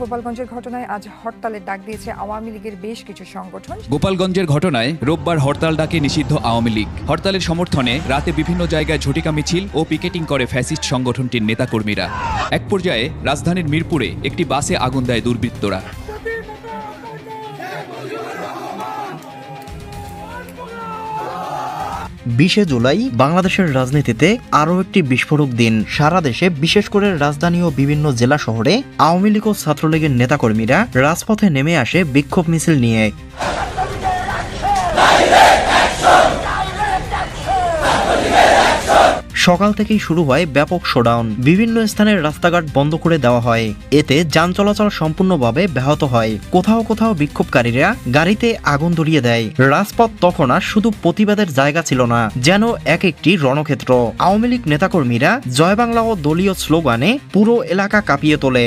গোপালগঞ্জের ঘটনায় আজ হরতালের ডাক দিয়েছে আওয়ামী লীগের বেশ কিছু সংগঠন। গোপালগঞ্জের ঘটনায় রোববার হরতাল ডাকে নিষিদ্ধ আওয়ামী লীগ। হরতালের সমর্থনে রাতে বিভিন্ন জায়গায় ঝটিকা মিছিল ও পিকেটিং করে ফ্যাসিস্ট সংগঠনটির নেতাকর্মীরা। এক পর্যায়ে রাজধানীর মিরপুরে একটি বাসে আগুন দেয় দুর্বৃত্তরা। 20 জুলাই বাংলাদেশের রাজনীতিতে আরও একটি বিস্ফোরক দিন। সারা দেশে বিশেষ করে রাজধানী ও বিভিন্ন জেলা শহরে আওয়ামী লীগ ও ছাত্রলীগের নেতাকর্মীরা রাজপথে নেমে আসে বিক্ষোভ মিছিল নিয়ে। সকাল থেকেই শুরু হয় ব্যাপক শোডাউন। বিভিন্ন স্থানের রাস্তাঘাট বন্ধ করে দেওয়া হয়। এতে যান চলাচল সম্পূর্ণভাবে ব্যাহত হয়। কোথাও কোথাও বিক্ষোভকারীরা গাড়িতে আগুন ধরিয়ে দেয়। রাজপথ তখন আর শুধু প্রতিবাদের জায়গা ছিল না, যেন এক একটি রণক্ষেত্র। আওয়ামী লীগ নেতাকর্মীরা জয় বাংলা ও দলীয় স্লোগানে পুরো এলাকা কাঁপিয়ে তোলে।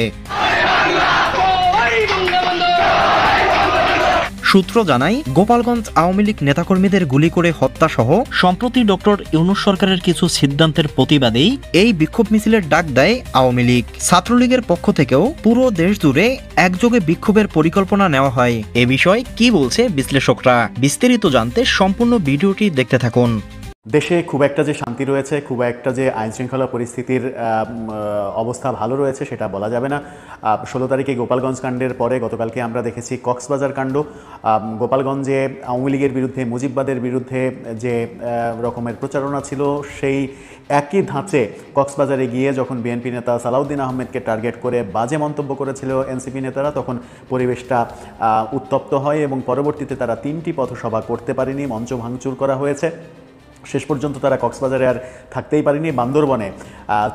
সূত্র জানায়, গোপালগঞ্জ আওয়ামী লীগ নেতাকর্মীদের গুলি করে হত্যা সহ সম্প্রতি ডক্টর ইউনূস সরকারের কিছু সিদ্ধান্তের প্রতিবাদেই এই বিক্ষোভ মিছিলের ডাক দেয় আওয়ামী লীগ। ছাত্রলীগের পক্ষ থেকেও পুরো দেশ জুড়ে একযোগে বিক্ষোভের পরিকল্পনা নেওয়া হয়। এ বিষয়ে কি বলছে বিশ্লেষকরা, বিস্তারিত জানতে সম্পূর্ণ ভিডিওটি দেখতে থাকুন। দেশে খুব একটা যে শান্তি রয়েছে, খুব একটা যে আইনশৃঙ্খলা পরিস্থিতির অবস্থা ভালো রয়েছে সেটা বলা যাবে না। 16 তারিখে গোপালগঞ্জ কাণ্ডের পরে গতকালকে আমরা দেখেছি কক্সবাজার কাণ্ড। গোপালগঞ্জে আওয়ামী লীগের বিরুদ্ধে, মুজিববাদের বিরুদ্ধে যে রকমের প্রচারণা ছিল, সেই একই ধাঁচে কক্সবাজারে গিয়ে যখন বিএনপি নেতা সালাউদ্দিন আহমেদকে টার্গেট করে বাজে মন্তব্য করেছিল এনসিপি নেতারা, তখন পরিবেশটা উত্তপ্ত হয় এবং পরবর্তীতে তারা 3টি পথসভা করতে পারেনি, মঞ্চ ভাঙচুর করা হয়েছে। শেষ পর্যন্ত তারা কক্সবাজারে আর থাকতেই পারেনি, বান্দরবনে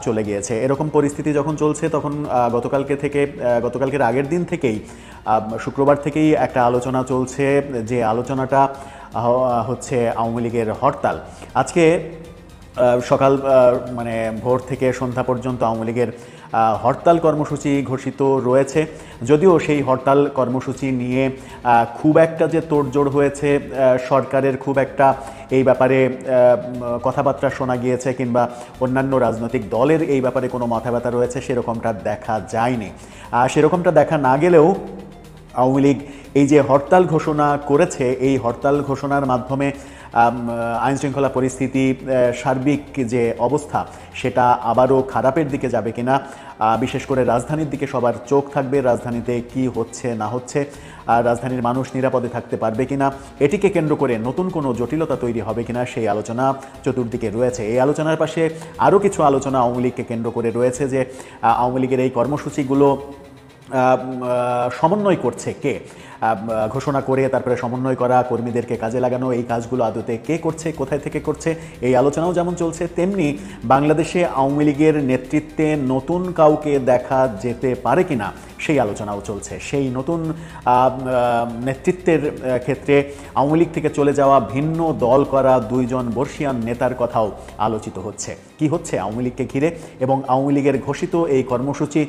চলে গিয়েছে। এরকম পরিস্থিতি যখন চলছে তখন গতকালকের আগের দিন থেকেই, শুক্রবার থেকেই একটা আলোচনা চলছে, যে আলোচনাটা হচ্ছে আওয়ামী লীগের হরতাল। আজকে সকাল ভোর থেকে সন্ধ্যা পর্যন্ত আওয়ামী লীগের হরতাল কর্মসূচি ঘোষিত রয়েছে। যদিও সেই হরতাল কর্মসূচি নিয়ে খুব একটা যে তোড়জোড় হয়েছে, সরকারের খুব একটা এই ব্যাপারে কথাবার্তা শোনা গিয়েছে কিংবা অন্যান্য রাজনৈতিক দলের এই ব্যাপারে কোনো মাথা ব্যথা রয়েছে, সেরকমটা দেখা যায়নি। সেরকমটা দেখা না গেলেও আওয়ামী লীগ এই যে হরতাল ঘোষণা করেছে, এই হরতাল ঘোষণার মাধ্যমে আইনশৃঙ্খলা পরিস্থিতি, সার্বিক যে অবস্থা সেটা আবারও খারাপের দিকে যাবে কিনা, বিশেষ করে রাজধানীর দিকে সবার চোখ থাকবে। রাজধানীতে কি হচ্ছে না হচ্ছে, রাজধানীর মানুষ নিরাপদে থাকতে পারবে কিনা, এটিকে কেন্দ্র করে নতুন কোনো জটিলতা তৈরি হবে কিনা, সেই আলোচনা চতুর্দিকে রয়েছে। এই আলোচনার পাশে আরও কিছু আলোচনা আওয়ামী লীগকে কেন্দ্র করে রয়েছে, যে আওয়ামী লীগের এই কর্মসূচিগুলো সমন্বয় করছে কে, ঘোষণা করে তারপরে সমন্বয় করা, কর্মীদেরকে কাজে লাগানো, এই কাজগুলো আদতে কে করছে, কোথায় থেকে করছে, এই আলোচনাও যেমন চলছে, তেমনি বাংলাদেশে আওয়ামী লীগের নেতৃত্বে নতুন কাউকে দেখা যেতে পারে কিনা সেই আলোচনাও চলছে। সেই নতুন নেতৃত্বের ক্ষেত্রে আওয়ামী লীগ থেকে চলে যাওয়া ভিন্ন দল করা 2 জন বর্ষিয়ান নেতার কথাও আলোচিত হচ্ছে। কি হচ্ছে আওয়ামী লীগকে ঘিরে, এবং আওয়ামী লীগের ঘোষিত এই কর্মসূচি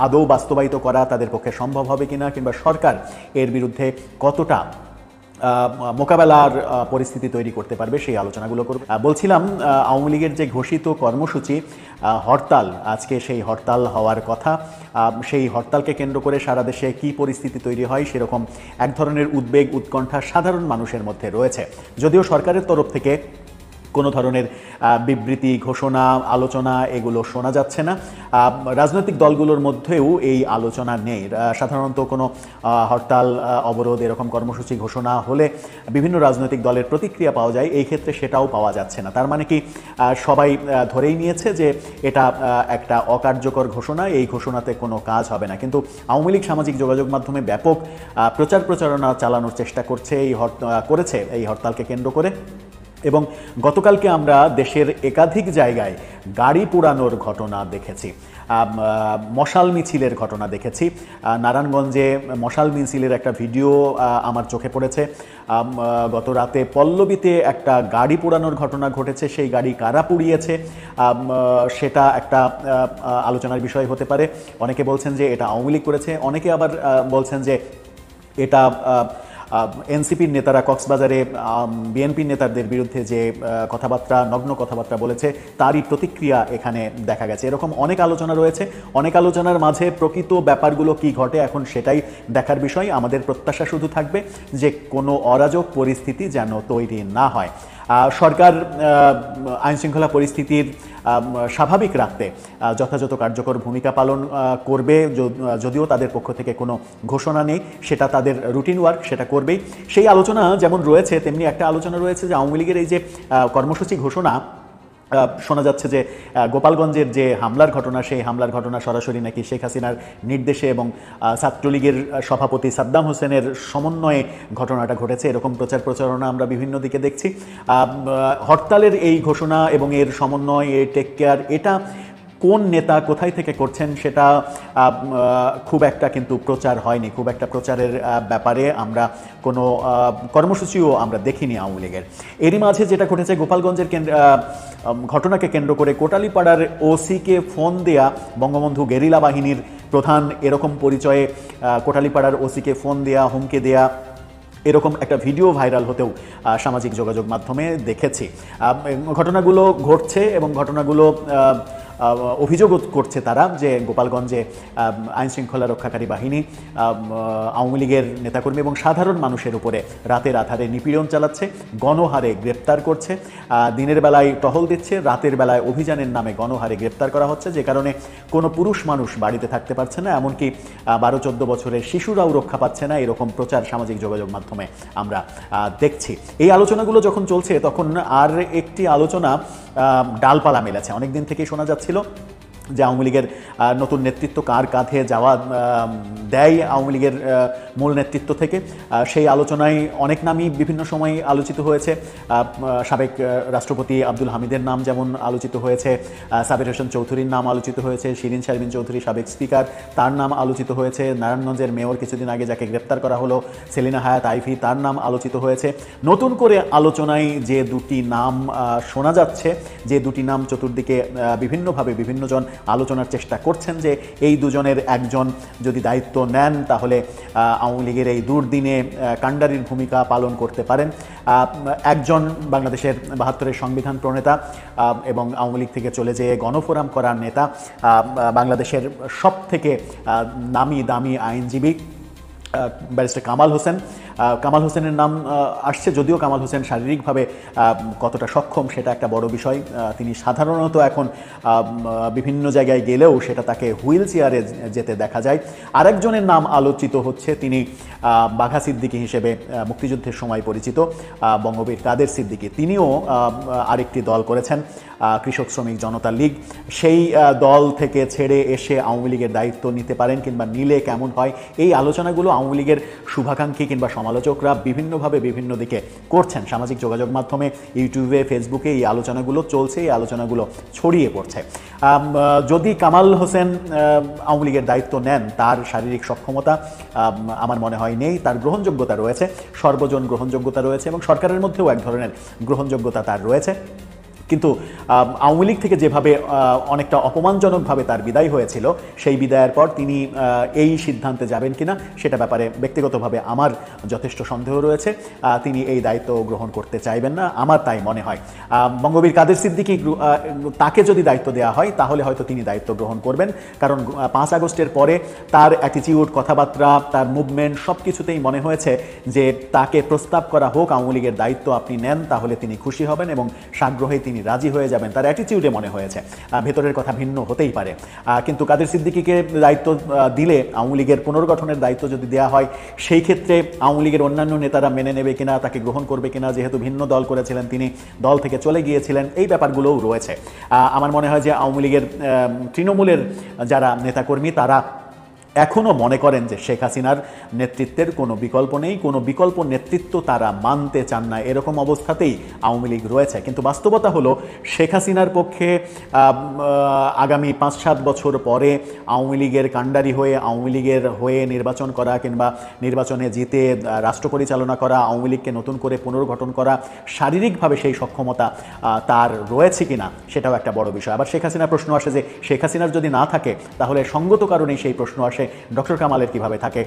আদৌ বাস্তবায়িত করা তাদের পক্ষে সম্ভব হবে কিনা, কিংবা সরকার এর বিরুদ্ধে কতটা মোকাবেলার পরিস্থিতি তৈরি করতে পারবে, সেই আলোচনাগুলো করব। বলছিলাম, আওয়ামী লীগের যে ঘোষিত কর্মসূচি হরতাল, আজকে সেই হরতাল হওয়ার কথা। সেই হরতালকে কেন্দ্র করে সারা দেশে কী পরিস্থিতি তৈরি হয়, সেরকম এক ধরনের উদ্বেগ, উৎকণ্ঠা সাধারণ মানুষের মধ্যে রয়েছে। যদিও সরকারের তরফ থেকে কোনো ধরনের বিবৃতি, ঘোষণা, আলোচনা এগুলো শোনা যাচ্ছে না। রাজনৈতিক দলগুলোর মধ্যেও এই আলোচনা নেই। সাধারণত কোনো হরতাল, অবরোধ, এরকম কর্মসূচি ঘোষণা হলে বিভিন্ন রাজনৈতিক দলের প্রতিক্রিয়া পাওয়া যায়, এই ক্ষেত্রে সেটাও পাওয়া যাচ্ছে না। তার মানে কি, সবাই ধরেই নিয়েছে যে এটা একটা অকার্যকর ঘোষণা, এই ঘোষণাতে কোনো কাজ হবে না। কিন্তু আওয়ামী লীগ সামাজিক যোগাযোগ মাধ্যমে ব্যাপক প্রচারণা চালানোর চেষ্টা করেছে এই হরতালকে কেন্দ্র করে। এবং গতকালকে আমরা দেশের একাধিক জায়গায় গাড়ি পোড়ানোর ঘটনা দেখেছি, মশাল মিছিলের ঘটনা দেখেছি। নারায়ণগঞ্জে মশাল মিছিলের একটা ভিডিও আমার চোখে পড়েছে। গত রাতে পল্লবীতে একটা গাড়ি পোড়ানোর ঘটনা ঘটেছে। সেই গাড়ি কারা পুড়িয়েছে সেটা একটা আলোচনার বিষয় হতে পারে। অনেকে বলছেন যে এটা আওয়ামী লীগ করেছে, অনেকে আবার বলছেন যে এটা এনসিপির নেতারা কক্সবাজারে বিএনপির নেতাদের বিরুদ্ধে যে কথাবার্তা, নগ্ন কথাবার্তা বলেছে, তারই প্রতিক্রিয়া এখানে দেখা গেছে। এরকম অনেক আলোচনা রয়েছে, অনেক আলোচনার মাঝে প্রকৃত ব্যাপারগুলো কি ঘটে এখন সেটাই দেখার বিষয়। আমাদের প্রত্যাশা শুধু থাকবে যে কোনো অরাজক পরিস্থিতি যেন তৈরি না হয়। সরকার আইনশৃঙ্খলা পরিস্থিতির স্বাভাবিক রাখতে যথাযথ কার্যকর ভূমিকা পালন করবে, যদিও তাদের পক্ষ থেকে কোনো ঘোষণা নেই, সেটা তাদের রুটিন ওয়ার্ক, সেটা করবেই। সেই আলোচনা যেমন রয়েছে, তেমনি একটা আলোচনা রয়েছে যে আওয়ামী লীগের এই যে কর্মসূচি ঘোষণা, শোনা যাচ্ছে যে গোপালগঞ্জের যে হামলার ঘটনা, সেই হামলার ঘটনা সরাসরি নাকি শেখ হাসিনার নির্দেশে এবং ছাত্রলীগের সভাপতি সাদ্দাম হোসেনের সমন্বয়ে ঘটনাটা ঘটেছে। এরকম প্রচারণা আমরা বিভিন্ন দিকে দেখছি। হরতালের এই ঘোষণা এবং এর সমন্বয়, এর টেক কেয়ার, এটা কোন নেতা কোথায় থেকে করছেন সেটা খুব একটা কিন্তু প্রচার হয়নি। খুব একটা প্রচারের ব্যাপারে আমরা কোনো কর্মসূচিও আমরা দেখিনি আওয়ামী লীগের। এরই মাঝে যেটা ঘটেছে, গোপালগঞ্জের ঘটনাকে কেন্দ্র করে কোটালীপাড়ার ওসিকে ফোন দেয়া বঙ্গবন্ধু গেরিলা বাহিনীর প্রধান, এরকম পরিচয়ে কোটালীপাড়ার ওসিকে ফোন দেয়া, হুমকি দেয়া, এরকম একটা ভিডিও ভাইরাল হতেও সামাজিক যোগাযোগ মাধ্যমে দেখেছি। ঘটনাগুলো ঘটছে এবং ঘটনাগুলো অভিযোগ করছে তারা যে গোপালগঞ্জে আইনশৃঙ্খলা রক্ষাকারী বাহিনী আওয়ামী লীগের নেতাকর্মী এবং সাধারণ মানুষের উপরে রাতের আধারে নিপীড়ন চালাচ্ছে, গণহারে গ্রেপ্তার করছে, দিনের বেলায় টহল দিচ্ছে, রাতের বেলায় অভিযানের নামে গণহারে গ্রেপ্তার করা হচ্ছে, যে কারণে কোনো পুরুষ মানুষ বাড়িতে থাকতে পারছে না, এমনকি 12-14 বছরের শিশুরাও রক্ষা পাচ্ছে না, এরকম প্রচার সামাজিক যোগাযোগ মাধ্যমে আমরা দেখছি। এই আলোচনাগুলো যখন চলছে তখন আর একটি আলোচনা ডালপালা মেলেছে। অনেকদিন থেকেই শোনা যাচ্ছিল যে আওয়ামী লীগের নতুন নেতৃত্ব কার কাঁধে যাওয়া দেয় আওয়ামী লীগের মূল নেতৃত্ব থেকে। সেই আলোচনায় অনেক নামই বিভিন্ন সময় আলোচিত হয়েছে। সাবেক রাষ্ট্রপতি আব্দুল হামিদের নাম যেমন আলোচিত হয়েছে, সাবির হোসেন চৌধুরীর নাম আলোচিত হয়েছে, শিরিন শারমিন চৌধুরী সাবেক স্পিকার, তার নাম আলোচিত হয়েছে, নারায়ণগঞ্জের মেয়র কিছুদিন আগে যাকে গ্রেপ্তার করা হলো সেলিনা হায়াত আইভি, তার নাম আলোচিত হয়েছে। নতুন করে আলোচনায় যে দুটি নাম শোনা যাচ্ছে, যে দুটি নাম চতুর্দিকে বিভিন্নভাবে বিভিন্নজন আলোচনার চেষ্টা করছেন, যে এই দুজনের একজন যদি দায়িত্ব নেন তাহলে আওয়ামী লীগের এই দুর্দিনে কাণ্ডারির ভূমিকা পালন করতে পারেন। একজন বাংলাদেশের 72-এর সংবিধান প্রণেতা এবং আওয়ামী লীগ থেকে চলে যেয়ে গণফোরাম করার নেতা, বাংলাদেশের সব থেকে নামি দামি আইনজীবী ব্যারিস্টার কামাল হোসেন। কামাল হোসেনের নাম আসছে, যদিও কামাল হোসেন শারীরিকভাবে কতটা সক্ষম সেটা একটা বড় বিষয়। তিনি সাধারণত এখন বিভিন্ন জায়গায় গেলেও সেটা তাকে হুইল চেয়ারে যেতে দেখা যায়। আরেকজনের নাম আলোচিত হচ্ছে, তিনি বাঘা সিদ্দিকী হিসেবে মুক্তিযুদ্ধের সময় পরিচিত, বঙ্গবীর কাদের সিদ্দিকী। তিনিও আরেকটি দল করেছেন, কৃষক শ্রমিক জনতা লীগ। সেই দল থেকে ছেড়ে এসে আওয়ামী লীগের দায়িত্ব নিতে পারেন কিংবা নিলে কেমন হয়, এই আলোচনাগুলো আওয়ামী লীগের শুভাকাঙ্ক্ষী কিংবা সমালোচকরা বিভিন্নভাবে বিভিন্ন দিকে করছেন। সামাজিক যোগাযোগ মাধ্যমে, ইউটিউবে, ফেসবুকে এই আলোচনাগুলো চলছে, এই আলোচনাগুলো ছড়িয়ে পড়ছে। যদি কামাল হোসেন আওয়ামী লীগের দায়িত্ব নেন, তার শারীরিক সক্ষমতা আমার মনে হয় নেই, তার গ্রহণযোগ্যতা রয়েছে, সর্বজন গ্রহণযোগ্যতা রয়েছে এবং সরকারের মধ্যেও এক ধরনের গ্রহণযোগ্যতা তার রয়েছে। কিন্তু আওয়ামী লীগ থেকে যেভাবে অনেকটা অপমানজনকভাবে তার বিদায় হয়েছিল, সেই বিদায়ের পর তিনি এই সিদ্ধান্তে যাবেন কিনা সেটা ব্যাপারে ব্যক্তিগতভাবে আমার যথেষ্ট সন্দেহ রয়েছে। তিনি এই দায়িত্ব গ্রহণ করতে চাইবেন না, আমার তাই মনে হয়। বঙ্গবীর কাদের সিদ্দিকী, তাকে যদি দায়িত্ব দেওয়া হয় তাহলে হয়তো তিনি দায়িত্ব গ্রহণ করবেন, কারণ 5 আগস্টের পরে তার অ্যাটিটিউড, কথাবার্তা, তার মুভমেন্ট সব কিছুতেই মনে হয়েছে যে তাকে প্রস্তাব করা হোক আওয়ামী লীগের দায়িত্ব আপনি নেন, তাহলে তিনি খুশি হবেন এবং সাগ্রহে তিনি রাজি হয়ে যাবেন, তার অ্যাটিটিউডে মনে হয়েছে। ভেতরের কথা ভিন্ন হতেই পারে, কিন্তু কাদের সিদ্দিকীকে দায়িত্ব দিলে, আওয়ামী লীগের পুনর্গঠনের দায়িত্ব যদি দেওয়া হয়, সেই ক্ষেত্রে আওয়ামী লীগের অন্যান্য নেতারা মেনে নেবে কিনা, তাকে গ্রহণ করবে কিনা, যেহেতু ভিন্ন দল করেছিলেন, তিনি দল থেকে চলে গিয়েছিলেন, এই ব্যাপারগুলোও রয়েছে। আমার মনে হয় যে আওয়ামী লীগের তৃণমূলের যারা নেতাকর্মী তারা এখনও মনে করেন যে শেখ হাসিনার নেতৃত্বের কোনো বিকল্প নেই, কোনো বিকল্প নেতৃত্ব তারা মানতে চান না, এরকম অবস্থাতেই আওয়ামী লীগ রয়েছে। কিন্তু বাস্তবতা হলো শেখ হাসিনার পক্ষে আগামী 5-7 বছর পরে আওয়ামী লীগের কাণ্ডারি হয়ে, আওয়ামী লীগের হয়ে নির্বাচন করা কিংবা নির্বাচনে জিতে রাষ্ট্র পরিচালনা করা, আওয়ামী লীগকে নতুন করে পুনর্গঠন করা, শারীরিকভাবে সেই সক্ষমতা তার রয়েছে কিনা সেটাও একটা বড় বিষয়। আবার শেখ হাসিনার প্রশ্ন আসে যে শেখ হাসিনার যদি না থাকে তাহলে সঙ্গত কারণেই সেই প্রশ্ন আসে বয়সে ডক্টর কামালের কিভাবে থাকে,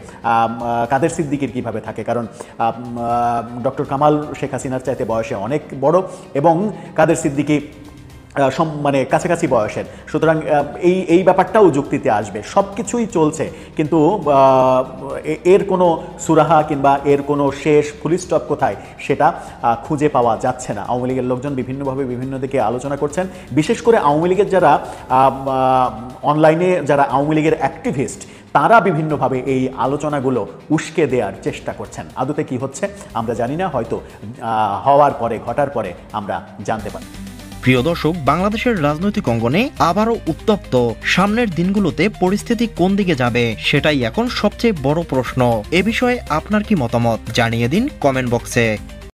কাদের সিদ্দিকীর কিভাবে থাকে, কারণ ডক্টর কামাল শেখ হাসিনার চাইতে বয়সে অনেক বড় এবং কাদের সিদ্দিকী মানে কাছাকাছি বয়সের, সুতরাং এই ব্যাপারটাও যুক্তিতে আসবে। সব কিছুই চলছে, কিন্তু এর কোনো সুরাহা কিংবা এর কোনো শেষ ফুল স্টপ কোথায় সেটা খুঁজে পাওয়া যাচ্ছে না। আওয়ামী লীগের লোকজন বিভিন্নভাবে বিভিন্ন দিকে আলোচনা করছেন, বিশেষ করে আওয়ামী লীগের যারা অনলাইনে যারা আওয়ামী লীগের অ্যাক্টিভিস্ট, তারা বিভিন্নভাবে এই আলোচনাগুলো উস্কে দেওয়ার চেষ্টা করছেন। আদতে কি হচ্ছে আমরা জানি না, হয়তো ঘটার পরে আমরা জানতে পারি। প্রিয় দর্শক, বাংলাদেশের রাজনৈতিক অঙ্গনে আবারও উত্তপ্ত। সামনের দিনগুলোতে পরিস্থিতি কোন দিকে যাবে সেটাই এখন সবচেয়ে বড় প্রশ্ন। এ বিষয়ে আপনার কি মতামত জানিয়ে দিন কমেন্ট বক্সে।